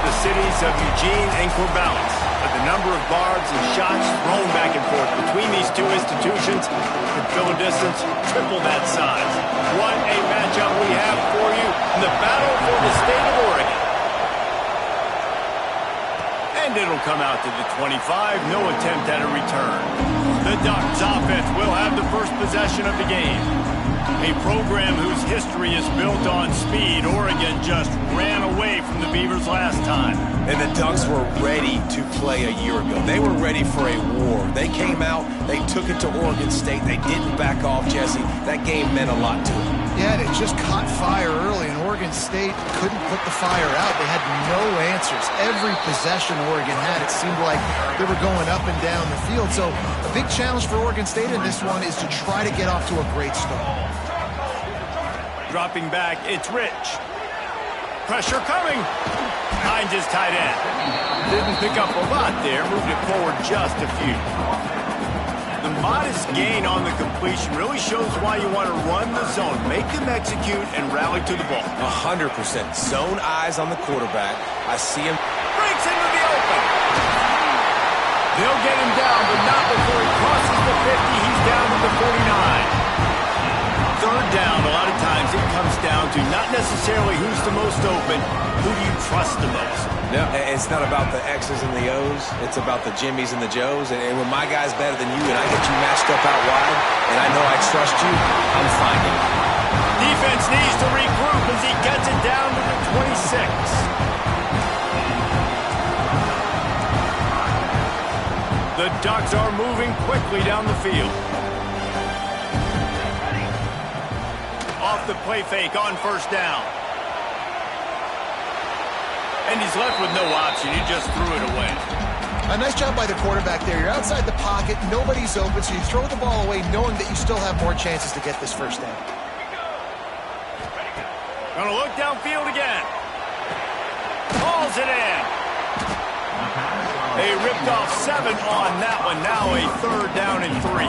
the cities of Eugene and Corvallis. But the number of barbs and shots thrown back and forth between these two institutions could fill a distance triple that size. What a matchup we have for you in the battle for the state of Oregon. And it'll come out to the 25. No attempt at a return. The Ducks offense will have the first possession of the game. A program whose history is built on speed. Oregon just ran away from the Beavers last time. And the Ducks were ready to play a year ago. They were ready for a war. They came out, they took it to Oregon State. They didn't back off, Jesse. That game meant a lot to them. Yeah, and it just caught fire early, and Oregon State couldn't put the fire out. They had no answers. Every possession Oregon had, it seemed like they were going up and down the field. So a big challenge for Oregon State in this one is to try to get off to a great start. Dropping back, it's Rich. Pressure coming. Hines is tight end. Didn't pick up a lot there, moved it forward just a few. The modest gain on the completion really shows why you want to run the zone. Make them execute and rally to the ball. 100%. Zone eyes on the quarterback. I see him. Breaks into the open. They'll get him down, but not before he crosses the 50. He's down to the 49. Third down, a lot of times it comes down to not necessarily who's the most open, who do you trust the most? No, it's not about the X's and the O's. It's about the Jimmys and the Joes. And when my guy's better than you and I get you matched up out wide, and I know I trust you, I'm finding it. Defense needs to regroup as he gets it down to the 26. The Ducks are moving quickly down the field. Off the play fake on first down. And he's left with no option. He just threw it away. A nice job by the quarterback there. You're outside the pocket. Nobody's open, so you throw the ball away knowing that you still have more chances to get this first down. Gonna look downfield again. Hauls it in. They ripped off 7 on that one. Now a third down and 3.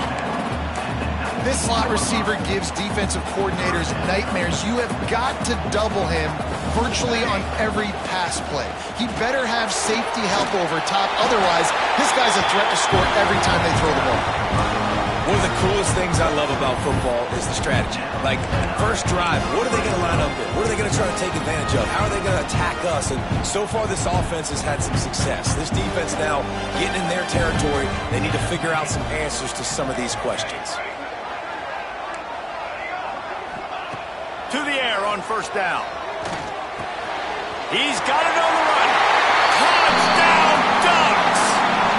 This slot receiver gives defensive coordinators nightmares. You have got to double him virtually on every pass play. He better have safety help over top. Otherwise, this guy's a threat to score every time they throw the ball. One of the coolest things I love about football is the strategy. Like, first drive, what are they going to line up with? What are they going to try to take advantage of? How are they going to attack us? And so far, this offense has had some success. This defense now getting in their territory. They need to figure out some answers to some of these questions. To the air on first down. He's got it on the run. Touchdown, Ducks!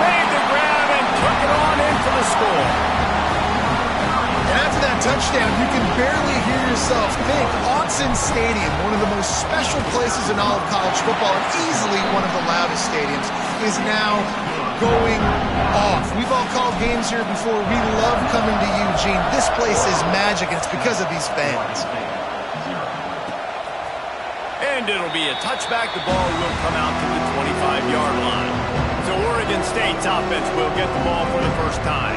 Made the grab and took it on in for the score. And after that touchdown, you can barely hear yourself think. Autzen Stadium, one of the most special places in all of college football, and easily one of the loudest stadiums, is now going off. We've all called games here before. We love coming to Eugene. This place is magic, and it's because of these fans. And it'll be a touchback. The ball will come out to the 25-yard line. So Oregon State's offense will get the ball for the first time.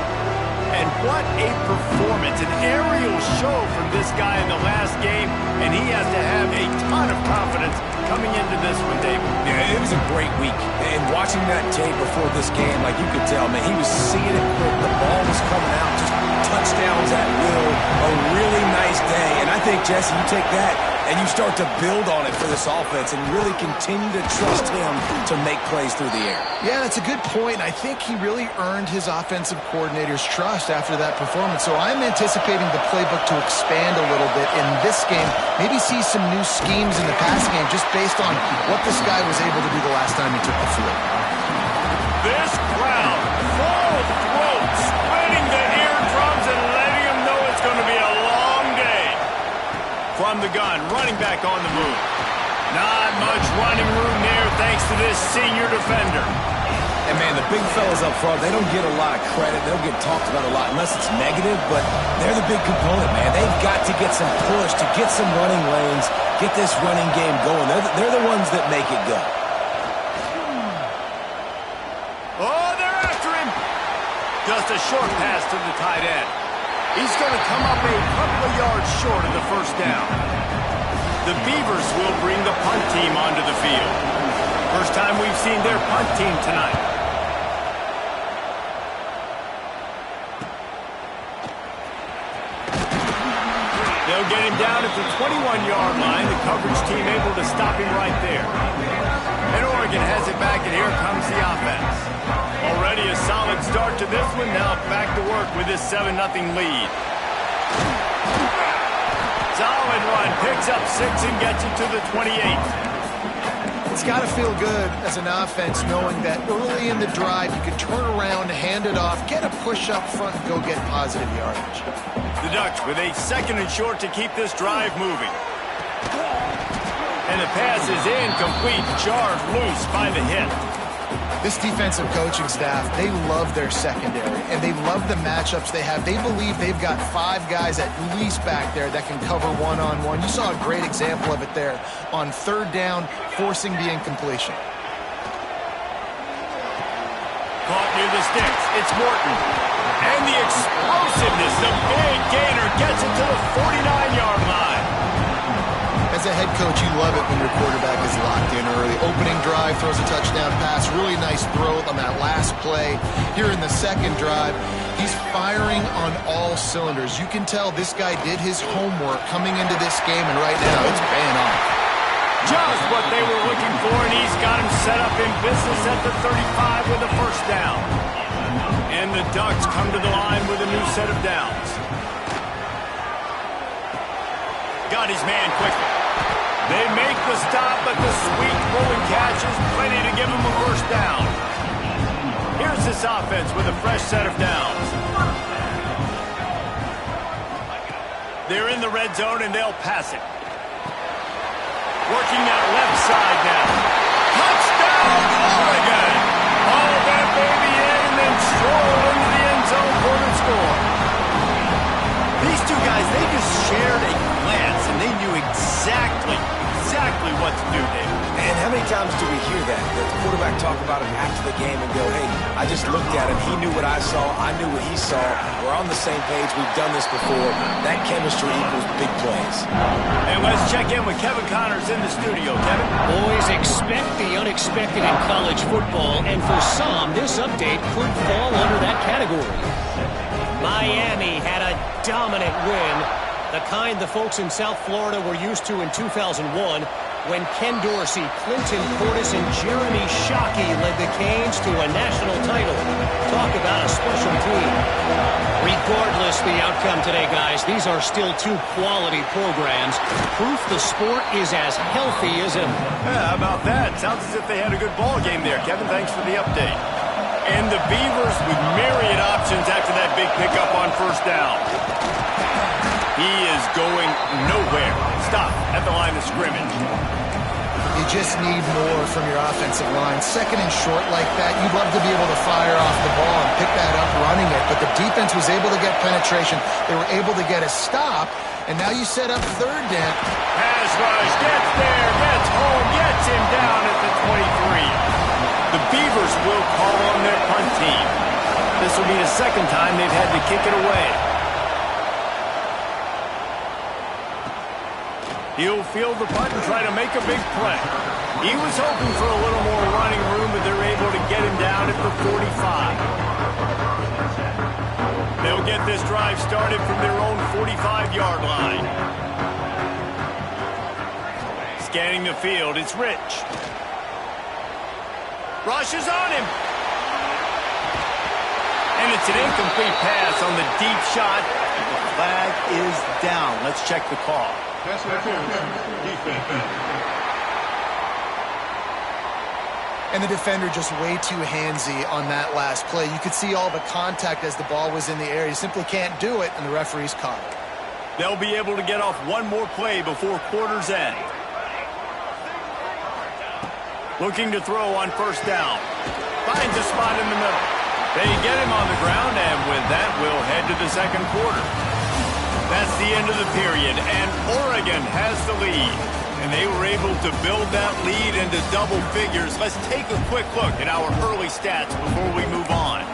And what a performance. An aerial show from this guy in the last game. And he has to have a ton of confidence coming into this one, David. Yeah, it was a great week. And watching that tape before this game, like you could tell, man, he was seeing it quick. The ball was coming out, just touchdowns at will. A really nice day. And I think, Jesse, you take that and you start to build on it for this offense and really continue to trust him to make plays through the air. Yeah, that's a good point. I think he really earned his offensive coordinator's trust after that performance. So I'm anticipating the playbook to expand a little bit in this game. Maybe see some new schemes in the passing game just based on what this guy was able to do the last time he took the field. This crowd, full throats, spreading the eardrums and letting them know it's going to be a long day. From the gun, running back on the move. Not much running room there thanks to this senior defender. And, man, the big fellas up front, they don't get a lot of credit. They don't get talked about a lot unless it's negative, but they're the big component, man. They've got to get some push, to get some running lanes, get this running game going. They're the ones that make it go. Oh, they're after him. Just a short pass to the tight end. He's going to come up a couple of yards short of the first down. The Beavers will bring the punt team onto the field. First time we've seen their punt team tonight. They'll get him down at the 21-yard line. The coverage team able to stop him right there. And Oregon has it back, and here comes the offense. Already a solid start to this one. Now back to work with this 7-0 lead. Solid run. Picks up 6 and gets it to the 28. It's got to feel good as an offense knowing that early in the drive you can turn around, hand it off, get a push up front, and go get positive yardage. The Ducks with a 2nd and short to keep this drive moving. And the pass is incomplete, charged loose by the hit. This defensive coaching staff, they love their secondary, and they love the matchups they have. They believe they've got 5 guys at least back there that can cover one-on-one. You saw a great example of it there on 3rd down, forcing the incompletion. Caught near the sticks. It's Morton. And the explosiveness, the big gainer gets it to the 49-yard line. As a head coach, you love it when your quarterback is locked in early. Opening drive, throws a touchdown pass. Really nice throw on that last play. Here in the 2nd drive, he's firing on all cylinders. You can tell this guy did his homework coming into this game, and right now it's paying off. Just what they were looking for, and he's got him set up in business at the 35 with a 1st down. And the Ducks come to the line with a new set of downs. Got his man quickly. They make the stop, but the sweet rolling catch is plenty to give him a 1st down. Here's this offense with a fresh set of downs. They're in the red zone, and they'll pass it. Working that left side now. Touchdown, Oregon! All that baby in, and then stroll into the end zone for the score. These two guys, they just shared a glance, and they knew exactly what to do there. And how many times do we hear that? The quarterback talk about him after the game and go, hey, I just looked at him. He knew what I saw. I knew what he saw. We're on the same page. We've done this before. That chemistry equals big plays. And let's check in with Kevin Connors in the studio. Kevin? Boys, expect the unexpected in college football, and for some, this update could fall under that category. Miami had a dominant win, the kind the folks in South Florida were used to in 2001, when Ken Dorsey, Clinton Portis, and Jeremy Shockey led the Canes to a national title. Talk about a special team. Regardless the outcome today, guys, these are still 2 quality programs. Proof the sport is as healthy as ever. Yeah, how about that? Sounds as if they had a good ball game there. Kevin, thanks for the update. And the Beavers with myriad options after that big pickup on 1st down. He is going nowhere. Stop at the line of scrimmage. You just need more from your offensive line. 2nd and short like that, you'd love to be able to fire off the ball and pick that up running it, but the defense was able to get penetration. They were able to get a stop, and now you set up 3rd down. Pass rush, gets there, gets home, gets him down at the 23. The Beavers will call on their punt team. This will be the 2nd time they've had to kick it away. He'll field the punt and try to make a big play. He was hoping for a little more running room, but they're able to get him down at the 45. They'll get this drive started from their own 45-yard line. Scanning the field, it's Rich. Rush is on him. And it's an incomplete pass on the deep shot. The flag is down. Let's check the call. And the defender just way too handsy on that last play. You could see all the contact as the ball was in the air. You simply can't do it, and the referee's caught it. They'll be able to get off one more play before quarter's end. Looking to throw on 1st down. Finds a spot in the middle. They get him on the ground, and with that, we'll head to the 2nd quarter. That's the end of the period, and Oregon has the lead. And they were able to build that lead into double figures. Let's take a quick look at our early stats before we move on.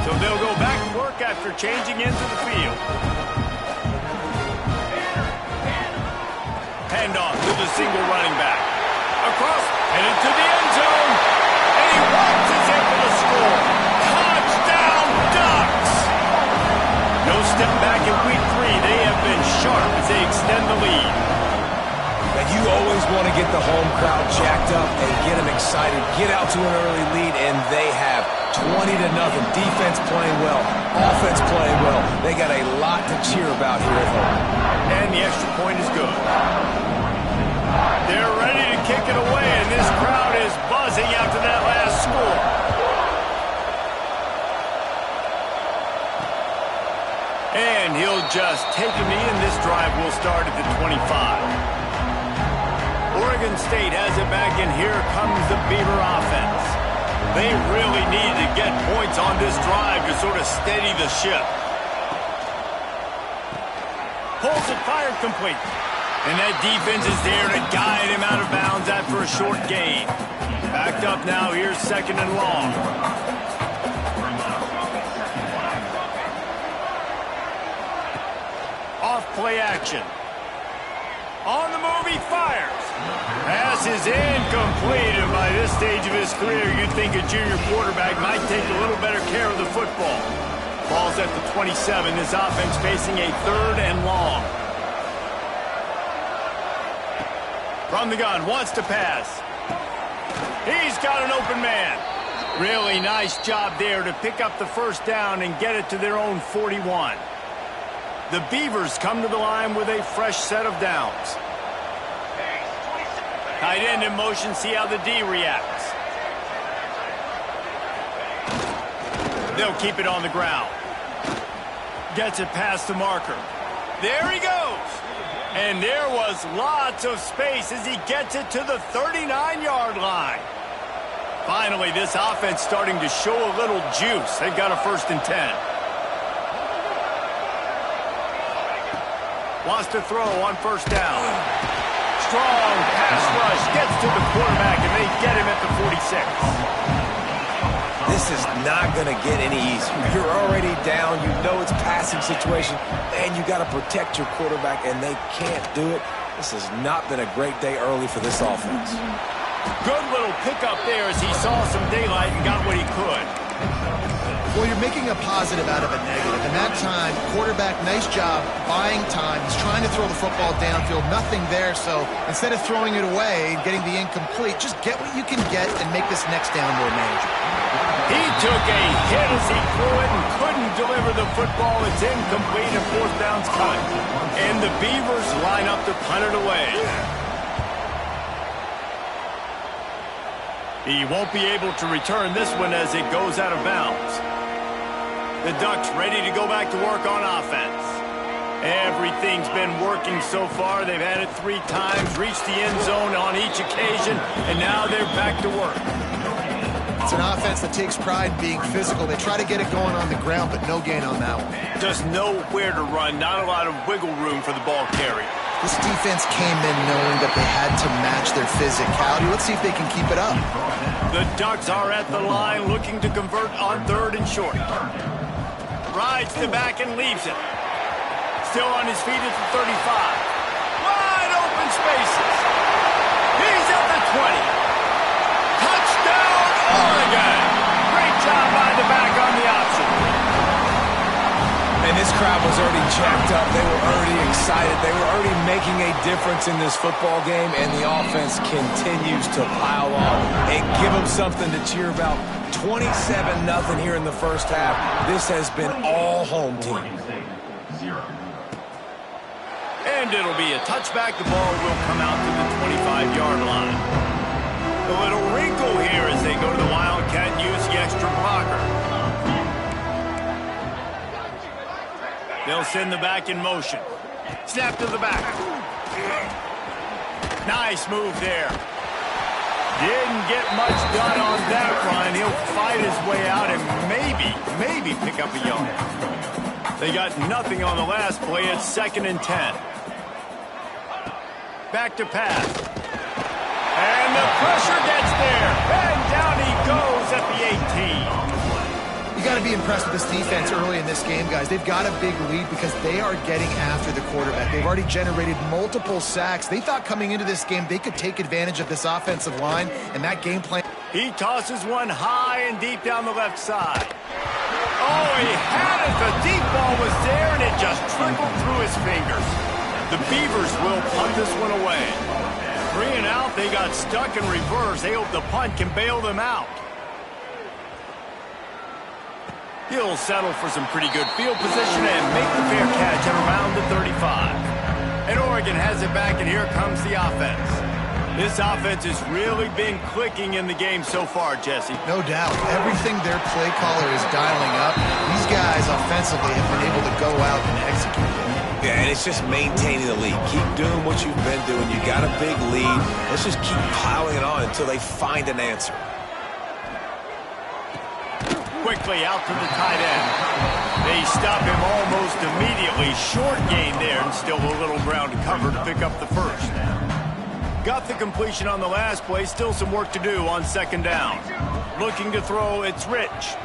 So they'll go back to work after changing into the field. Handoff to the single running back. Across and into the end zone. And he watches it for the score. Touchdown, Ducks! No step back in week 3. They have been sharp as they extend the lead. And you always want to get the home crowd jacked up and get them excited. Get out to an early lead, and they have 20-0. Defense playing well. Offense playing well. They got a lot to cheer about here at home. And the extra point is good. They're ready to kick it away, and this crowd is buzzing after that last score. And he'll just take a knee, and this drive will start at the 25. Oregon State has it back, and here comes the Beaver offense. They really need to get points on this drive to sort of steady the ship. Pulls it, fired complete. And that defense is there to guide him out of bounds after a short gain. Backed up now, here's 2nd and long. Off play action. On the move, he fires. Pass is incomplete, and by this stage of his career, you'd think a junior quarterback might take a little better care of the football. Ball's at the 27. This offense facing a 3rd and long. From the gun, wants to pass. He's got an open man. Really nice job there to pick up the first down and get it to their own 41. The Beavers come to the line with a fresh set of downs. Tight end in motion, see how the D reacts. They'll keep it on the ground. Gets it past the marker. There he goes. And there was lots of space as he gets it to the 39-yard line. Finally, this offense starting to show a little juice. They've got a 1st and 10. Wants to throw on 1st down. Strong pass rush. Gets to the quarterback, and they get him at the 46. This is not going to get any easier. You're already down. You know it's passing situation, and you got to protect your quarterback, and they can't do it. This has not been a great day early for this offense. Good little pickup there as he saw some daylight and got what he could. Well, you're making a positive out of a negative. And that time, quarterback, nice job buying time. He's trying to throw the football downfield. Nothing there. So instead of throwing it away and getting the incomplete, just get what you can get and make this next down more manageable. He took a hit as he threw it and couldn't deliver the football. It's incomplete and 4th down's cut. And the Beavers line up to punt it away. He won't be able to return this one as it goes out of bounds. The Ducks ready to go back to work on offense. Everything's been working so far. They've had it 3 times, reached the end zone on each occasion, and now they're back to work. It's an offense that takes pride in being physical. They try to get it going on the ground, but no gain on that one. Just nowhere to run, not a lot of wiggle room for the ball carrier. This defense came in knowing that they had to match their physicality. Let's see if they can keep it up. The Ducks are at the line looking to convert on 3rd and short. Rides the back and leaves it. Still on his feet at the 35. Wide open spaces. He's at the 20. Touchdown, Oregon. Great job by the back on the option. And this crowd was already jacked up. They were already excited. They were already making a difference in this football game, and the offense continues to pile on and give them something to cheer about. 27-0 here in the first half. This has been all home team. And it'll be a touchback. The ball will come out to the 25-yard line. A little wrinkle here as they go to the Wildcat and use the extra blocker. They'll send the back in motion. Snap to the back. Nice move there. Didn't get much done on that run. He'll fight his way out and maybe pick up a yard. They got nothing on the last play. It's 2nd and 10. Back to pass. And the pressure gets there. And down he goes at the 18. You got got to be impressed with this defense early in this game, guys. They've got a big lead because they are getting after the quarterback. They've already generated multiple sacks. They thought coming into this game they could take advantage of this offensive line and that game plan. He tosses one high and deep down the left side. Oh, he had it. The deep ball was there, and it just trickled through his fingers. The Beavers will punt this one away. 3 and out. They got stuck in reverse. They hope the punt can bail them out. He'll settle for some pretty good field position and make the fair catch at around the 35. And Oregon has it back, and here comes the offense. This offense has really been clicking in the game so far, Jesse. No doubt. Everything their play caller is dialing up, these guys offensively have been able to go out and execute it. Yeah, and it's just maintaining the lead. Keep doing what you've been doing. You got a big lead. Let's just keep piling it on until they find an answer. Quickly out to the tight end. They stop him almost immediately. Short gain there, and still a little ground to cover to pick up the first. Got the completion on the last play. Still some work to do on second down. Looking to throw, it's Rich.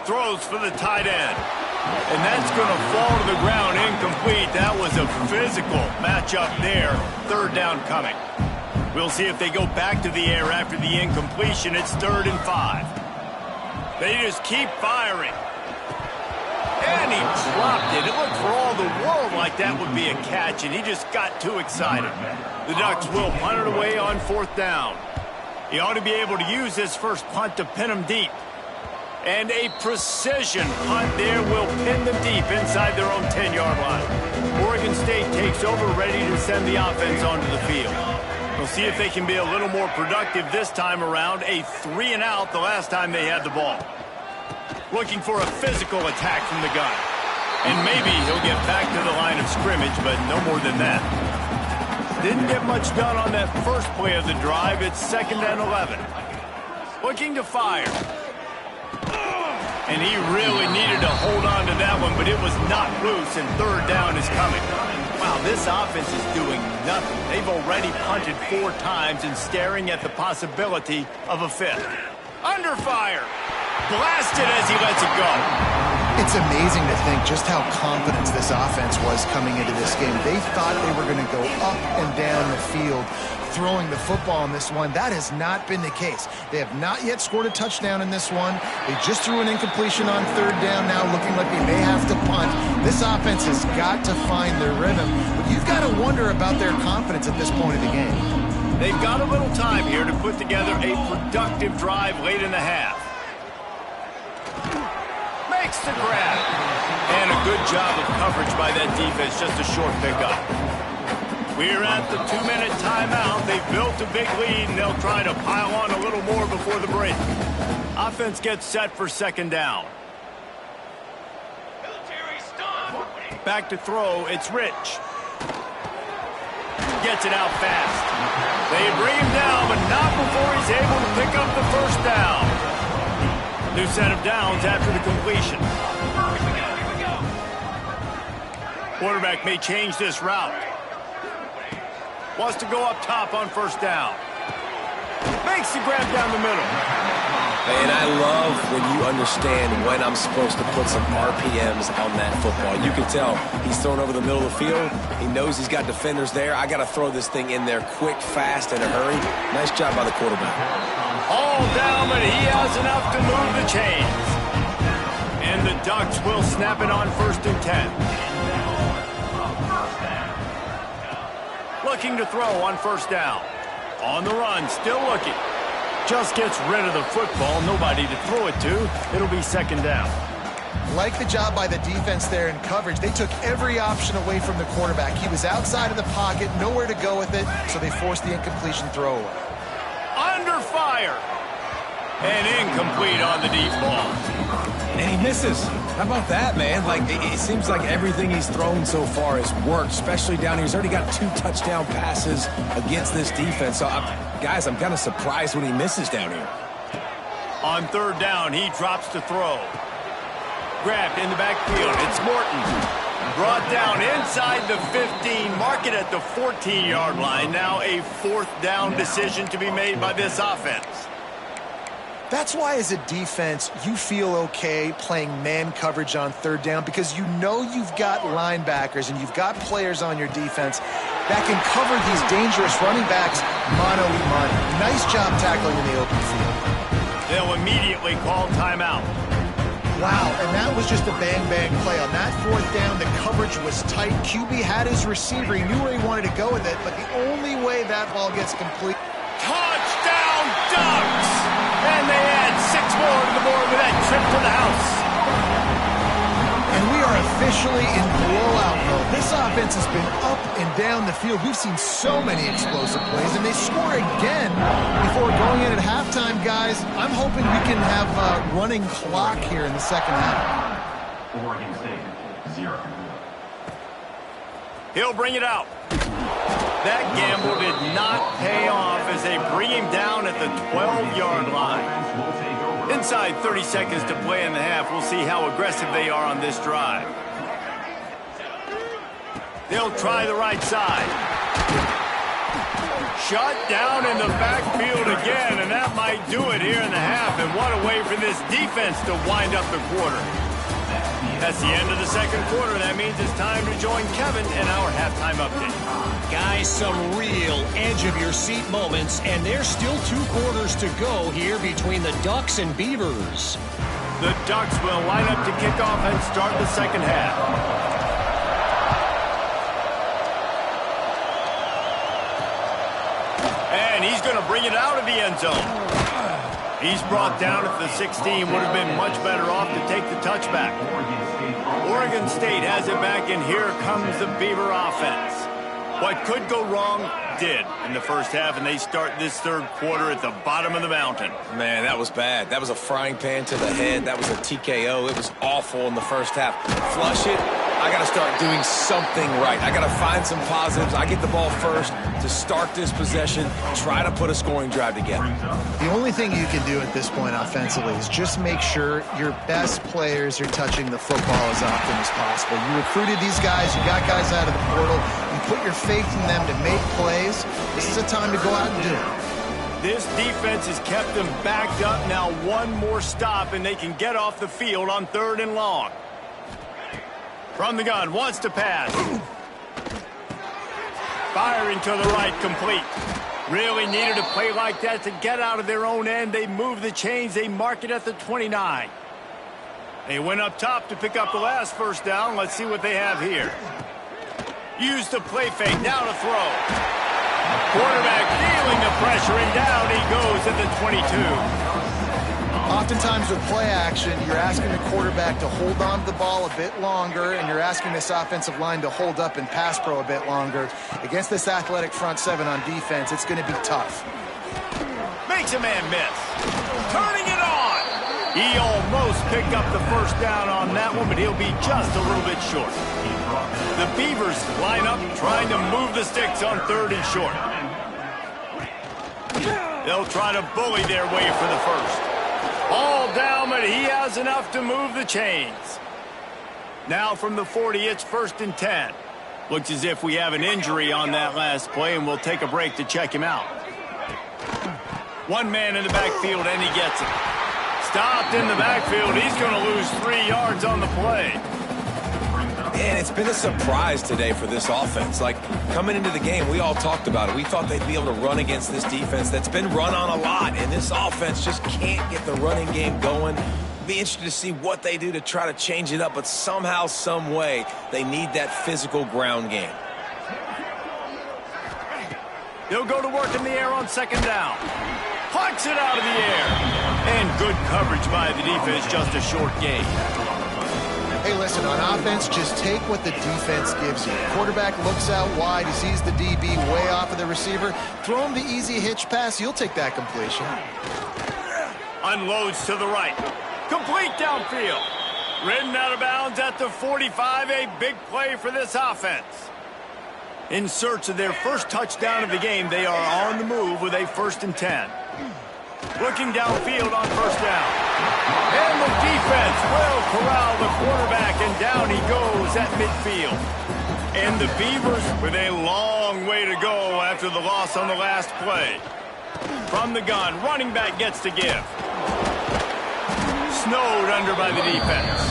Throws for the tight end. And that's going to fall to the ground incomplete. That was a physical matchup there. Third down coming. We'll see if they go back to the air after the incompletion. It's 3rd and 5. They just keep firing. And he dropped it. It looked for all the world like that would be a catch, and he just got too excited. The Ducks will punt it away on 4th down. He ought to be able to use his first punt to pin them deep. And a precision punt there will pin them deep inside their own 10-yard line. Oregon State takes over, ready to send the offense onto the field. We'll see if they can be a little more productive this time around. A 3 and out the last time they had the ball. Looking for a physical attack from the gun. And maybe he'll get back to the line of scrimmage, but no more than that. Didn't get much done on that first play of the drive. It's 2nd and 11. Looking to fire. And he really needed to hold on to that one, but it was not loose, and 3rd down is coming. Wow, this offense is doing nothing. They've already punted 4 times and staring at the possibility of a 5th. Under fire. Blasted as he lets it go. It's amazing to think just how confident this offense was coming into this game. They thought they were going to go up and down the field throwing the football in this one. That has not been the case. They have not yet scored a touchdown in this one. They just threw an incompletion on 3rd down now, looking like they may have to punt. This offense has got to find their rhythm. But you've got to wonder about their confidence at this point of the game. They've got a little time here to put together a productive drive late in the half. Makes the grab. And a good job of coverage by that defense. Just a short pickup. We're at the 2-minute timeout. They've built a big lead, and they'll try to pile on a little more before the break. Offense gets set for 2nd down. Back to throw. It's Rich. Gets it out fast. They bring him down, but not before he's able to pick up the first down. New set of downs after the completion. Quarterback may change this route. Wants to go up top on 1st down. Makes the grab down the middle. And I love when you understand when I'm supposed to put some RPMs on that football. You can tell he's thrown over the middle of the field. He knows he's got defenders there. I got to throw this thing in there quick, fast, in a hurry. Nice job by the quarterback. All down, but he has enough to move the chains. And the Ducks will snap it on 1st and 10. Looking to throw on 1st down. On the run, still looking. Just gets rid of the football. Nobody to throw it to. It'll be 2nd down. Like the job by the defense there in coverage. They took every option away from the quarterback. He was outside of the pocket, nowhere to go with it, so they forced the incompletion throw away. Under fire. And incomplete on the deep ball. And he misses. How about that, man? Like, it seems like everything he's thrown so far has worked, especially down here. He's already got 2 touchdown passes against this defense. So, guys, I'm kind of surprised when he misses down here. On 3rd down, he drops to throw. Grabbed in the backfield. It's Morton. Brought down inside the 15. Mark it at the 14-yard line. Now a 4th down decision to be made by this offense. That's why as a defense, you feel okay playing man coverage on third down because you know you've got linebackers and you've got players on your defense that can cover these dangerous running backs mano a mano. Nice job tackling in the open field. They'll immediately call timeout. Wow, and that was just a bang-bang play. On that fourth down, the coverage was tight. QB had his receiver. He knew where he wanted to go with it, but the only way that ball gets complete... Touchdown, Ducks! And they add 6 more to the board with that trip to the house. And we are officially in blowout mode. This offense has been up and down the field. We've seen so many explosive plays, and they score again before going in at halftime, guys. I'm hoping we can have a running clock here in the second half. Oregon State, 0. He'll bring it out. That gamble did not pay off as they bring him down at the 12-yard line. Inside 30 seconds to play in the half. We'll see how aggressive they are on this drive. They'll try the right side. Shut down in the backfield again, and that might do it here in the half. And what a way for this defense to wind up the quarter. That's the end of the second quarter. That means it's time to join Kevin in our halftime update. Guys, some real edge-of-your-seat moments, and there's still 2 quarters to go here between the Ducks and Beavers. The Ducks will line up to kick off and start the second half. And he's going to bring it out of the end zone. He's brought down at the 16. Would have been much better off to take the touchback. Oregon State has it back, and here comes the Beaver offense. What could go wrong did in the first half, and they start this third quarter at the bottom of the mountain. Man, that was bad. That was a frying pan to the head. That was a TKO. It was awful in the first half. Flush it. I got to start doing something right. I got to find some positives. I get the ball first to start this possession, try to put a scoring drive together. The only thing you can do at this point offensively is just make sure your best players are touching the football as often as possible. You recruited these guys. You got guys out of the portal. You put your faith in them to make plays. This is a time to go out and do it. This defense has kept them backed up. Now one more stop, and they can get off the field on 3rd and long. From the gun, wants to pass. Firing to the right, complete. Really needed a play like that to get out of their own end. They move the chains. They mark it at the 29. They went up top to pick up the last first down. Let's see what they have here. Use the play fake. Now to throw. Quarterback feeling the pressure, and down he goes at the 22. Oftentimes with play action, you're asking the quarterback to hold on to the ball a bit longer, and you're asking this offensive line to hold up and pass pro a bit longer. Against this athletic front 7 on defense, it's going to be tough. Makes a man miss. Turning it on. He almost picked up the first down on that one, but he'll be just a little bit short. The Beavers line up trying to move the sticks on 3rd and short. They'll try to bully their way for the first. All down, but he has enough to move the chains. Now from the 40, it's 1st and 10. Looks as if we have an injury on that last play, and we'll take a break to check him out. One man in the backfield, and he gets it. Stopped in the backfield. He's going to lose 3 yards on the play. And it's been a surprise today for this offense. Like, coming into the game, we all talked about it. We thought they'd be able to run against this defense that's been run on a lot, and this offense just can't get the running game going. Be interested to see what they do to try to change it up, but somehow, some way, they need that physical ground game. They'll go to work in the air on 2nd down. Plucks it out of the air. And good coverage by the defense, just a short gain. Hey, listen, on offense, just take what the defense gives you. Quarterback looks out wide. He sees the DB way off of the receiver. Throw him the easy hitch pass. You'll take that completion. Unloads to the right. Complete downfield. Ridden out of bounds at the 45. A big play for this offense. In search of their first touchdown of the game, they are on the move with a 1st and 10. Looking downfield on 1st down. And the defense will corral the quarterback, and down he goes at midfield. And the Beavers with a long way to go after the loss on the last play. From the gun, running back gets to give. snowed under by the defense.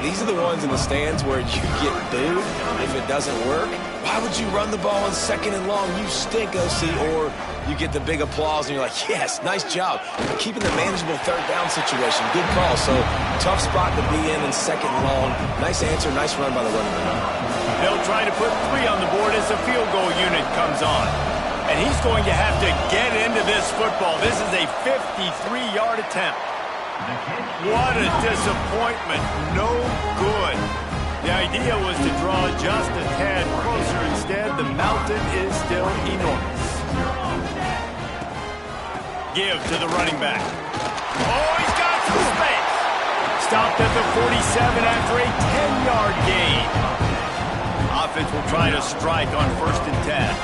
These are the ones in the stands where you get booed if it doesn't work. Why would you run the ball on 2nd and long? You stink, OC. Or you get the big applause and you're like, yes, nice job. But keeping the manageable 3rd down situation, good call. So tough spot to be in 2nd and long. Nice answer, nice run by the running back. They'll try to put 3 on the board as the field goal unit comes on. And he's going to have to get into this football. This is a 53-yard attempt. What a disappointment. No good. The idea was to draw just a tad closer. Instead, the mountain is still enormous. Give to the running back. Oh, he's got some space. Stopped at the 47 after a 10-yard gain. Offense will try to strike on 1st and 10.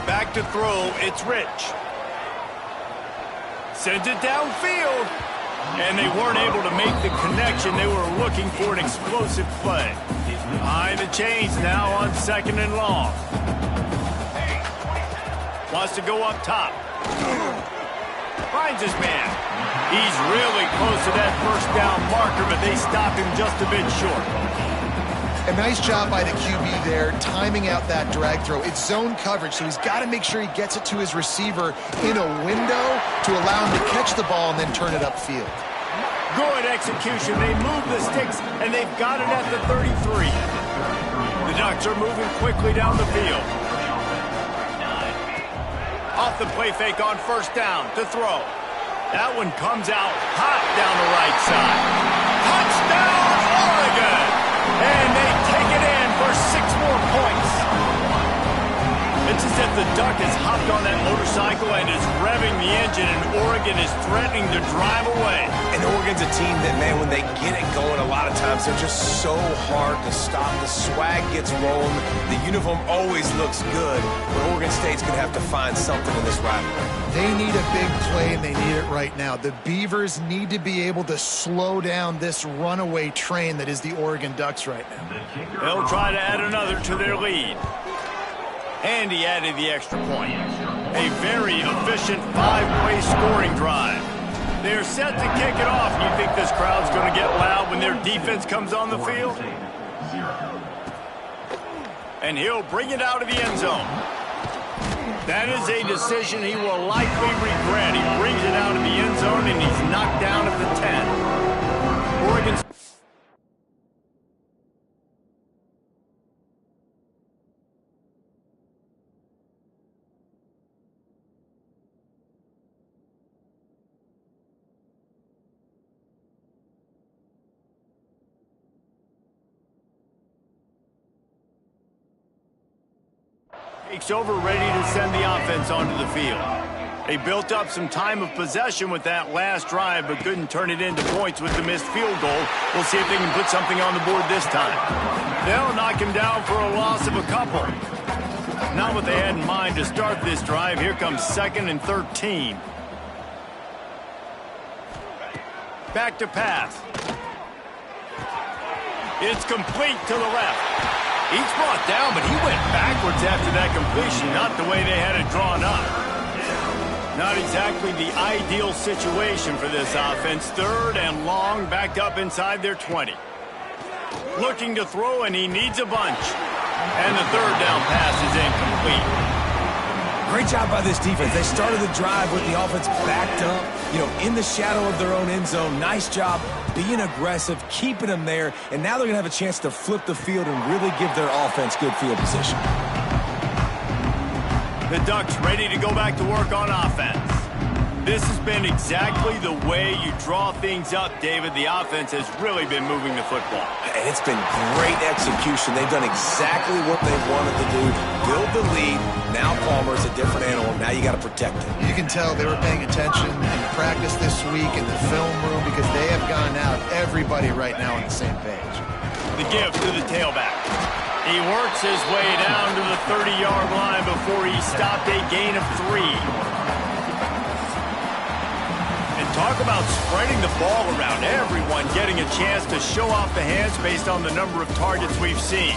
Back to throw, it's Rich. Sends it downfield. And they weren't able to make the connection. They were looking for an explosive play. Behind the chains now on 2nd and long. Wants to go up top. Finds his man. He's really close to that 1st down marker, but they stop him just a bit short. A nice job by the QB there, timing out that drag throw. It's zone coverage, so he's got to make sure he gets it to his receiver in a window to allow him to catch the ball and then turn it upfield. Good execution. They move the sticks, and they've got it at the 33. The Ducks are moving quickly down the field. Off the play fake on 1st down to throw. That one comes out hot down the right side. Touchdown, Oregon! And they take it in for 6 more points. It's as if the Duck has hopped on that motorcycle and is revving the engine, and Oregon is threatening to drive away. And Oregon's a team that, man, when they get it going, a lot of times they're just so hard to stop. The swag gets rolling. The uniform always looks good, but Oregon State's going to have to find something in this rivalry. They need a big play, and they need it right now. The Beavers need to be able to slow down this runaway train that is the Oregon Ducks right now. They'll try to add another to their lead. And he added the extra point. A very efficient 5-way scoring drive. They're set to kick it off. You think this crowd's going to get loud when their defense comes on the field? And he'll bring it out of the end zone. That is a decision he will likely regret. He brings it out of the end zone, and he's knocked down at the 10. Oregon's takes over, ready to send the offense onto the field. They built up some time of possession with that last drive, but couldn't turn it into points with the missed field goal. We'll see if they can put something on the board this time. They'll knock him down for a loss of a couple. Not what they had in mind to start this drive. Here comes 2nd and 13. Back to pass. It's complete to the left. He's brought down, but he went backwards after that completion, not the way they had it drawn up. Not exactly the ideal situation for this offense. 3rd and long, backed up inside their 20. Looking to throw, and he needs a bunch. And the 3rd down pass is incomplete. Great job by this defense. They started the drive with the offense backed up, in the shadow of their own end zone. Nice job being aggressive, keeping them there, and now they're going to have a chance to flip the field and really give their offense good field position. The Ducks ready to go back to work on offense. This has been exactly the way you draw things up, David. The offense has really been moving the football. And it's been great execution. They've done exactly what they wanted to do. Build the lead. Now Palmer's a different animal. Now you got to protect him. You can tell they were paying attention in practice this week in the film room because they have gone out, everybody right now on the same page. The give to the tailback. He works his way down to the 30-yard line before he stopped a gain of 3. Talk about spreading the ball around. Everyone getting a chance to show off the hands based on the number of targets we've seen.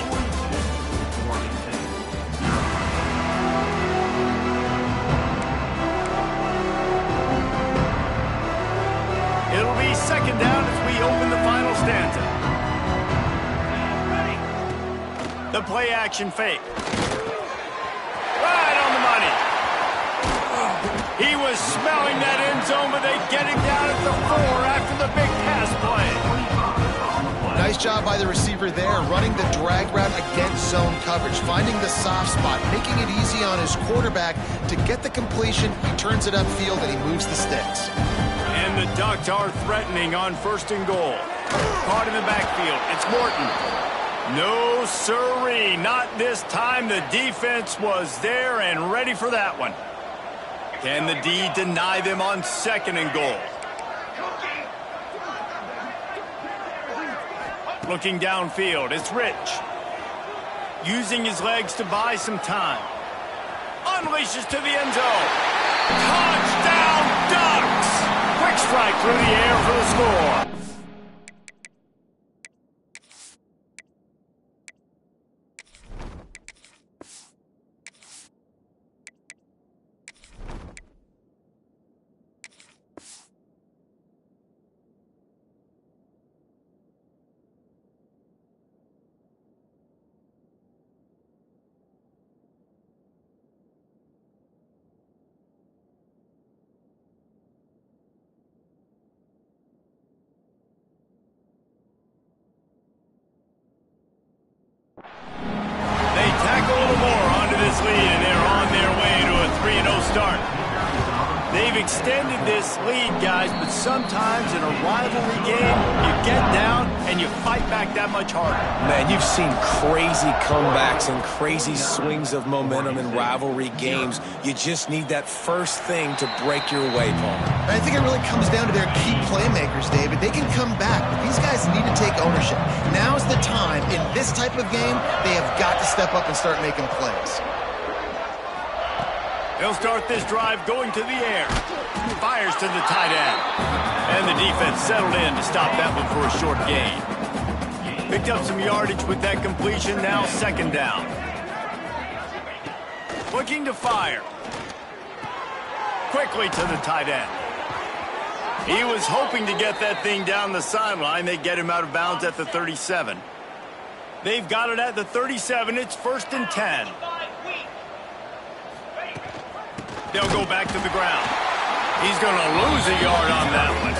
play-action fake. Right on the money. He was smelling that end zone, but they get him down at the 4 after the big pass play. Nice job by the receiver there, running the drag route against zone coverage, finding the soft spot, making it easy on his quarterback to get the completion. He turns it upfield, and he moves the sticks. And the Ducks are threatening on 1st and goal. Caught in the backfield. It's Morton. No siree, not this time. The defense was there and ready for that one. Can the D deny them on 2nd and goal? Looking downfield, it's Rich. Using his legs to buy some time. Unleashes to the end zone. Touchdown, Ducks! Quick strike through the air for the score. They tack a little more onto this lead, and they're on their way to a 3-0 start. They've extended this lead, guys, but sometimes in a rivalry game, you get down and you fight back that much harder. Man, you've seen crazy comebacks and crazy swings of momentum in rivalry games. You just need that first thing to break your way, Paul. I think it really comes down to their key playmakers, David. They can come back, but these guys need to take ownership. Now's the time. In this type of game, they have got to step up and start making plays. They'll start this drive going to the air. Fires to the tight end. And the defense settled in to stop that one for a short gain. Picked up some yardage with that completion, now 2nd down. Looking to fire. Quickly to the tight end. He was hoping to get that thing down the sideline. They get him out of bounds at the 37. They've got it at the 37. It's 1st and 10. They'll go back to the ground. He's going to lose a yard on that one.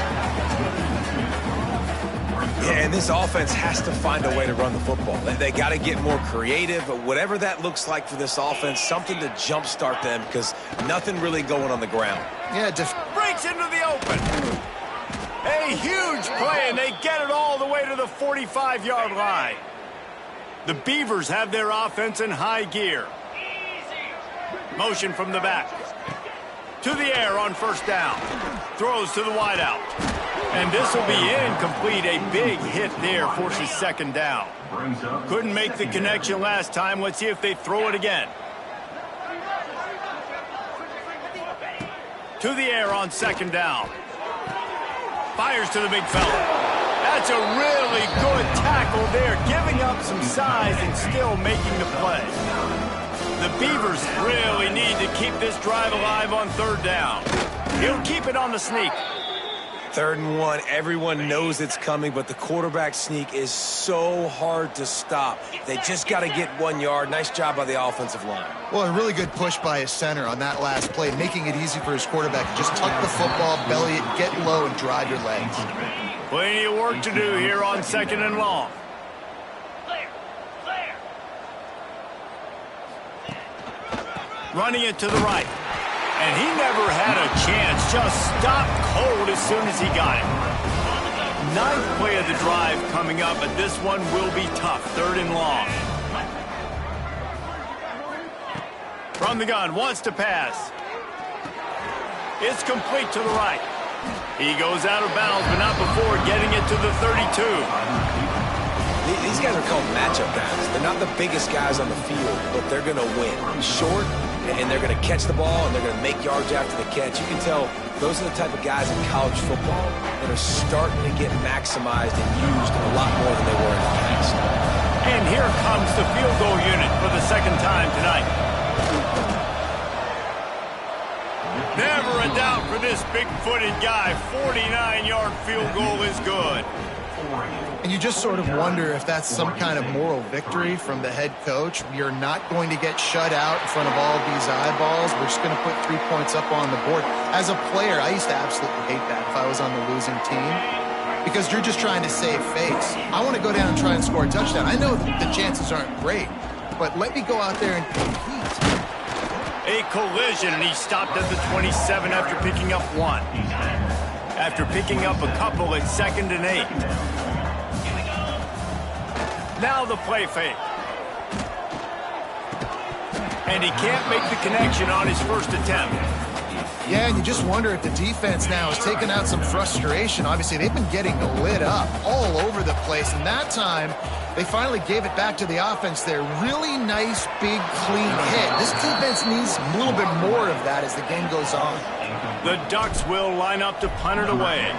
Yeah, and this offense has to find a way to run the football. They got to get more creative, but whatever that looks like for this offense, something to jumpstart them because nothing really going on the ground. Yeah, breaks into the open. A huge play, and they get it all the way to the 45-yard line. The Beavers have their offense in high gear. Motion from the back. To the air on 1st down. Throws to the wideout. And this will be incomplete. A big hit there forces 2nd down. Couldn't make the connection last time. Let's see if they throw it again. To the air on 2nd down. Fires to the big fella. That's a really good tackle there, giving up some size and still making the play. The Beavers really need to keep this drive alive on 3rd down. He'll keep it on the sneak. 3rd and 1, everyone knows it's coming, but the quarterback sneak is so hard to stop. They just got to get 1 yard. Nice job by the offensive line. well, a really good push by his center on that last play, making it easy for his quarterback to just tuck the football, belly it, get low, and drive your legs. Plenty of work to do here on 2nd and long. Running it to the right. And he never had a chance. Just stopped cold as soon as he got it. 9th play of the drive coming up, but this one will be tough. 3rd and long. From the gun, wants to pass. It's complete to the right. He goes out of bounds, but not before getting it to the 32. These guys are called matchup guys. They're not the biggest guys on the field, but they're going to win. Short, and they're going to catch the ball, and they're going to make yards after the catch. You can tell those are the type of guys in college football that are starting to get maximized and used a lot more than they were in the past. And here comes the field goal unit for the 2nd time tonight. Never a doubt for this big-footed guy. 49-yard field goal is good. And you just sort of wonder if that's some kind of moral victory from the head coach. You're not going to get shut out in front of all of these eyeballs. We're just going to put 3 points up on the board. As a player, I used to absolutely hate that if I was on the losing team, because you're just trying to save face. I want to go down and try and score a touchdown. I know that the chances aren't great, but let me go out there and compete. A collision, and he stopped at the 27 after picking up 1. After picking up a couple at 2nd and 8. Now the play fake. And he can't make the connection on his first attempt. Yeah, and you just wonder if the defense now has taken out some frustration. Obviously, they've been getting lit up all over the place, and that time they finally gave it back to the offense there. Really nice, big, clean hit. This defense needs a little bit more of that as the game goes on. The Ducks will line up to punt it away.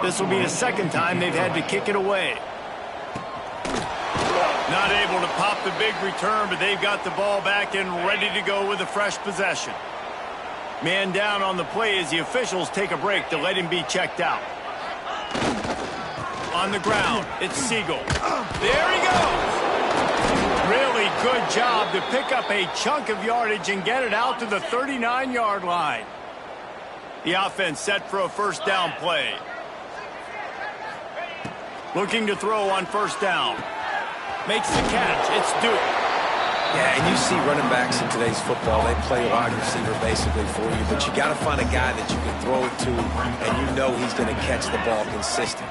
This will be the second time they've had to kick it away. Not able to pop the big return, but they've got the ball back and ready to go with a fresh possession. Man down on the play as the officials take a break to let him be checked out. On the ground, it's Siegel. There he goes! Really good job to pick up a chunk of yardage and get it out to the 39-yard line. The offense set for a first down play. Looking to throw on first down. Makes the catch. It's Duke. Yeah, and you see running backs in today's football, they play wide receiver basically for you, but you got to find a guy that you can throw it to, and you know he's going to catch the ball consistently.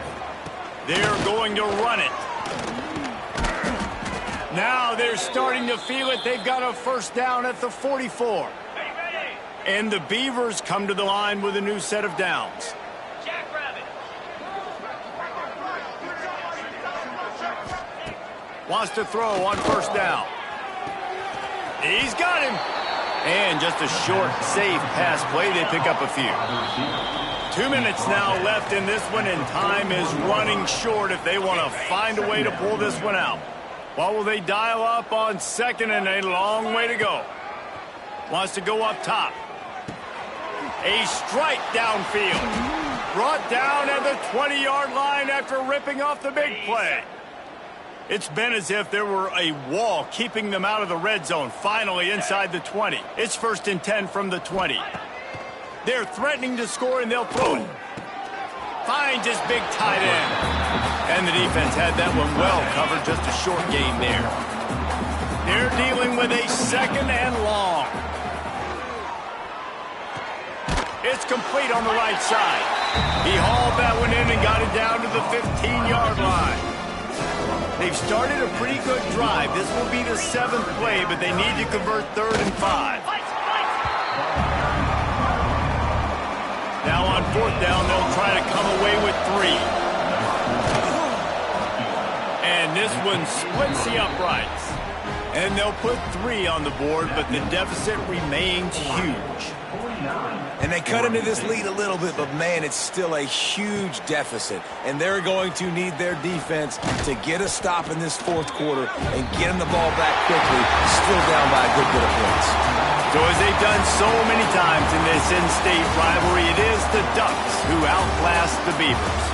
They're going to run it. Now they're starting to feel it. They've got a first down at the 44. And the Beavers come to the line with a new set of downs. Wants to throw on first down. He's got him. And just a short, safe pass play. They pick up a few. 2 minutes now left in this one, and time is running short if they want to find a way to pull this one out. What will they dial up on second, and a long way to go? Wants to go up top. A strike downfield. Brought down at the 20-yard line after ripping off the big play. It's been as if there were a wall keeping them out of the red zone. Finally inside the 20. It's 1st and 10 from the 20. They're threatening to score, and they'll throw it. Finds his big tight end. And the defense had that one well covered. Just a short game there. They're dealing with a 2nd and long. It's complete on the right side. He hauled that one in and got it down to the 15-yard line. They've started a pretty good drive. This will be the 7th play, but they need to convert 3rd and 5. Now on 4th down, they'll try to come away with 3. And this one splits the uprights. And they'll put 3 on the board, but the deficit remains huge. And they cut into this lead a little bit, but, man, it's still a huge deficit. And they're going to need their defense to get a stop in this 4th quarter and get them the ball back quickly, still down by a good bit of points. So as they've done so many times in this in-state rivalry, it is the Ducks who outlast the Beavers.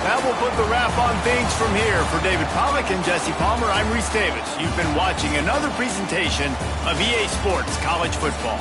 That will put the wrap on things from here. For David Pollack and Jesse Palmer, I'm Reese Davis. You've been watching another presentation of EA Sports College Football.